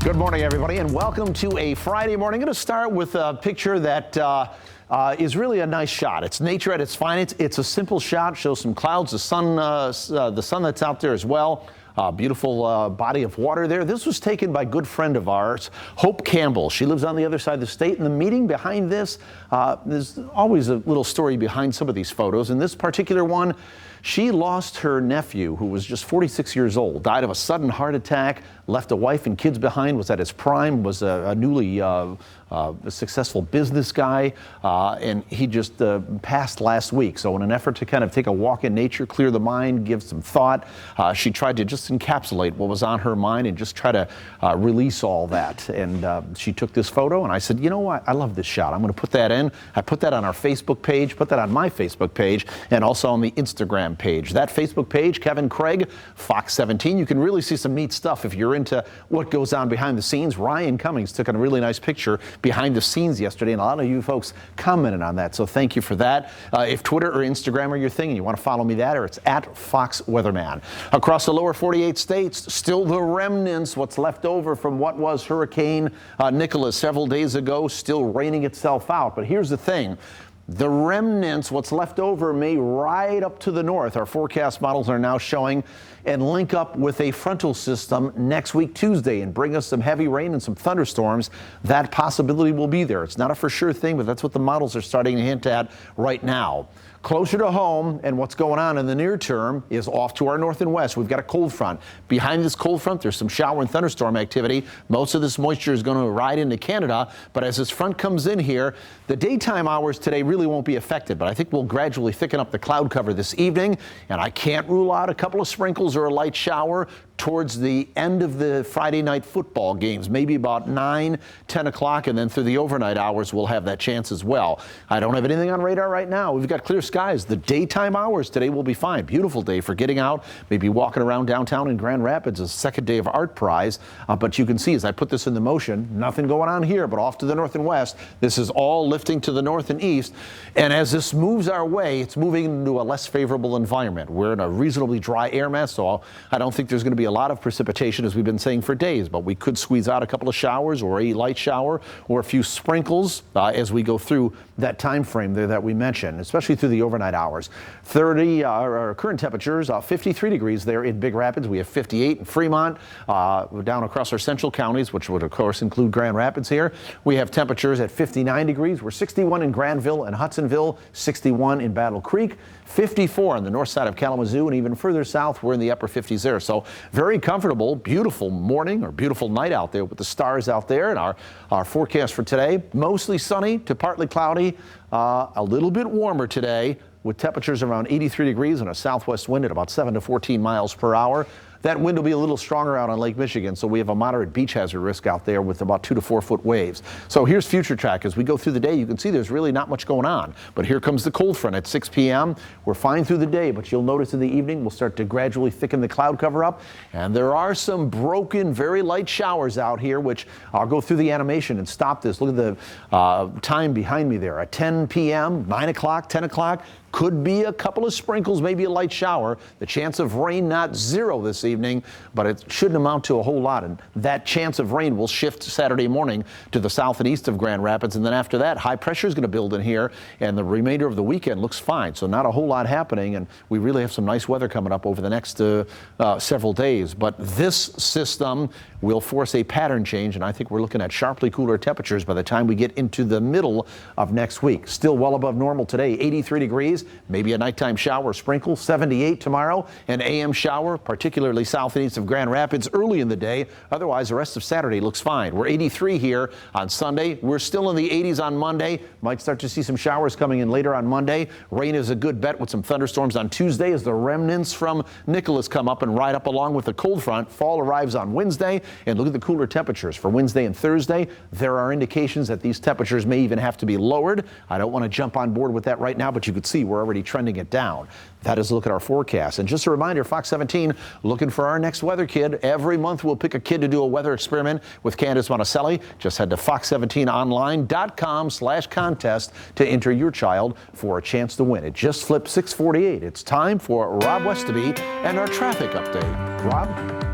Good morning, everybody, and welcome to a Friday morning. I'm going to start with a picture that is really a nice shot. It's nature at its finest. It's a simple shot, shows some clouds, the sun that's out there as well. Beautiful body of water there. This was taken by a good friend of ours, Hope Campbell. She lives on the other side of the state. And the meaning behind this, there's always a little story behind some of these photos. In this particular one, she lost her nephew, who was just 46 years old, died of a sudden heart attack, left a wife and kids behind, was at his prime, was a newly successful business guy, and he just passed last week. So in an effort to kind of take a walk in nature, clear the mind, give some thought, she tried to just encapsulate what was on her mind and just try to release all that. And she took this photo, and I said, you know what, I love this shot. I'm going to put that in. I put that on our Facebook page, put that on my Facebook page, and also on the Instagram page. That Facebook page, Kevin Craig, Fox 17. You can really see some neat stuff if you're into what goes on behind the scenes. Ryan Cummings took a really nice picture behind the scenes yesterday, and a lot of you folks commented on that, so thank you for that. If Twitter or Instagram are your thing and you want to follow me there, it's at Fox Weatherman. Across the lower 48 states, still the remnants, what's left over from what was Hurricane Nicholas several days ago, still raining itself out. But here's the thing. The remnants, what's left over, may ride up to the north. Our forecast models are now showing and link up with a frontal system next week, Tuesday, and bring us some heavy rain and some thunderstorms. That possibility will be there. It's not a for sure thing, but that's what the models are starting to hint at right now. Closer to home, and what's going on in the near term is off to our north and west. We've got a cold front. Behind this cold front, there's some shower and thunderstorm activity. Most of this moisture is going to ride into Canada, but as this front comes in here, the daytime hours today really won't be affected, but I think we'll gradually thicken up the cloud cover this evening, and I can't rule out a couple of sprinkles or a light shower towards the end of the Friday night football games, maybe about 9, 10 o'clock, and then through the overnight hours, we'll have that chance as well. I don't have anything on radar right now. We've got clear skies. The daytime hours today will be fine. Beautiful day for getting out, maybe walking around downtown in Grand Rapids, a second day of Art Prize. But you can see as I put this into motion, nothing going on here, but off to the north and west. This is all lifting to the north and east. And as this moves our way, it's moving into a less favorable environment. We're in a reasonably dry air mass, so I don't think there's going to be a lot of precipitation, as we've been saying for days, but we could squeeze out a couple of showers or a light shower or a few sprinkles as we go through that time frame there that we mentioned, especially through the overnight hours. Our current temperatures, 53 degrees there in Big Rapids. We have 58 in Fremont, down across our central counties, which would of course include Grand Rapids here. We have temperatures at 59 degrees. We're 61 in Granville and Hudsonville, 61 in Battle Creek, 54 on the north side of Kalamazoo, and even further south, we're in the upper 50s there. So very comfortable, beautiful morning or beautiful night out there with the stars out there. And our forecast for today, mostly sunny to partly cloudy, a little bit warmer today with temperatures around 83 degrees and a southwest wind at about 7 to 14 miles per hour. That wind will be a little stronger out on Lake Michigan, so we have a moderate beach hazard risk out there with about 2 to 4 foot waves. So here's future track. As we go through the day, you can see there's really not much going on. But here comes the cold front at 6 p.m. We're fine through the day, but you'll notice in the evening we'll start to gradually thicken the cloud cover up. And there are some broken, very light showers out here, which I'll go through the animation and stop this. Look at the time behind me there. At 10 p.m., 9 o'clock, 10 o'clock, could be a couple of sprinkles, maybe a light shower. The chance of rain, not zero this evening, but it shouldn't amount to a whole lot. And that chance of rain will shift Saturday morning to the south and east of Grand Rapids. And then after that, high pressure is going to build in here, and the remainder of the weekend looks fine. So not a whole lot happening, and we really have some nice weather coming up over the next several days. But this system will force a pattern change, and I think we're looking at sharply cooler temperatures by the time we get into the middle of next week. Still well above normal today, 83 degrees. Maybe a nighttime shower or sprinkle, 78 tomorrow, an AM shower, particularly south and east of Grand Rapids early in the day. Otherwise, the rest of Saturday looks fine. We're 83 here on Sunday. We're still in the 80s on Monday. Might start to see some showers coming in later on Monday. Rain is a good bet with some thunderstorms on Tuesday as the remnants from Nicholas come up and ride up along with the cold front. Fall arrives on Wednesday, and look at the cooler temperatures for Wednesday and Thursday. There are indications that these temperatures may even have to be lowered. I don't want to jump on board with that right now, but you could see we're already trending it down. That is a look at our forecast. And just a reminder, Fox 17 looking for our next weather kid. Every month we'll pick a kid to do a weather experiment with Candace Monticelli. Just head to fox17online.com/contest to enter your child for a chance to win. It just flipped 6:48. It's time for Rob Westerby and our traffic update. Rob?